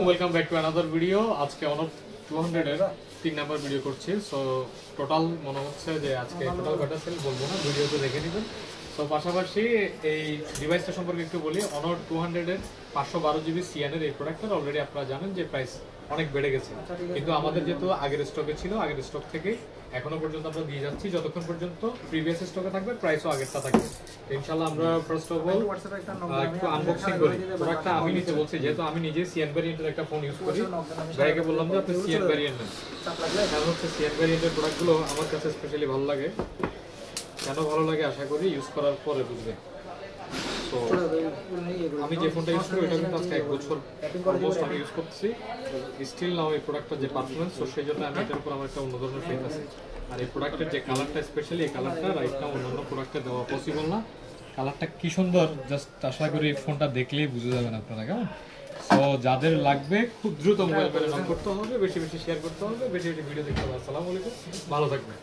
Welcome back to another video. আজকে অনর 200 এর 3 নাম্বার ভিডিও করছি। সো টোটাল মনে হচ্ছে যে আজকে টোটাল কয়টা সেল বলবো না, ভিডিওতে দেখে নেবেন। সো পাশাপাশি এই ডিভাইসটা সম্পর্কে একটু বলি। অনর 200 এর 512 জিবি সিএন এর এই প্রোডাক্টটা অলরেডি আপনারা জানেন যে প্রাইস অনেক বেড়ে গেছে, কিন্তু আমাদের যেহেতু আগের স্টকে ছিল, আগের স্টক থেকে এখনো পর্যন্ত আমরা দিয়ে যাচ্ছি। যতক্ষণ পর্যন্ত প্রিভিয়াস স্টকে থাকবে প্রাইসও আগেরটা থাকবে। ইনশাআল্লাহ আমরা ফার্স্ট অফ অল একটু আনবক্সিং করি প্রোডাক্টটা। আমি নিতে বলছি যেহেতু আমি নিজে সিএন ভ্যারিয়েন্টের একটা ফোন ইউজ করি, ভাইকে বললাম যে আপনি সিএন ভ্যারিয়েন্ট নেন। কারণ হচ্ছে সিএন ভ্যারিয়েন্টের প্রোডাক্টগুলো আমার কাছে স্পেশালি ভালো লাগে। কেন ভালো লাগে আশা করি ইউজ করার পরে বুঝবেন। তো আমি যে ফোনটা ইউজ করি এটা কিন্তু আজকে 1 বছর অলমোস্ট আমি ইউজ করতেছি, স্টিল নাও এই প্রোডাক্টটার যে পারফরমেন্স, তো সেই জন্য আমি এটার উপর আমার একটা অন্য ধরনের ফেথ আছে। আর এই প্রোডাক্টের যে কালারটা, স্পেশালি এই কালারটা রাইট নাও অন্যান্য প্রোডাক্টে দেওয়া পসিবল না। কালারটা কি সুন্দর, জাস্ট আশা করি এই ফোনটা দেখলেই বুঝে যাবেন আপনারা। কেমন? সো যাদের লাগবে খুব দ্রুত মোবাইল বের করতে হবে, বেশি বেশি শেয়ার করতে হবে, বেশি বেশি ভিডিও দেখতে হবে। আসসালামু আলাইকুম, ভালো থাকবেন।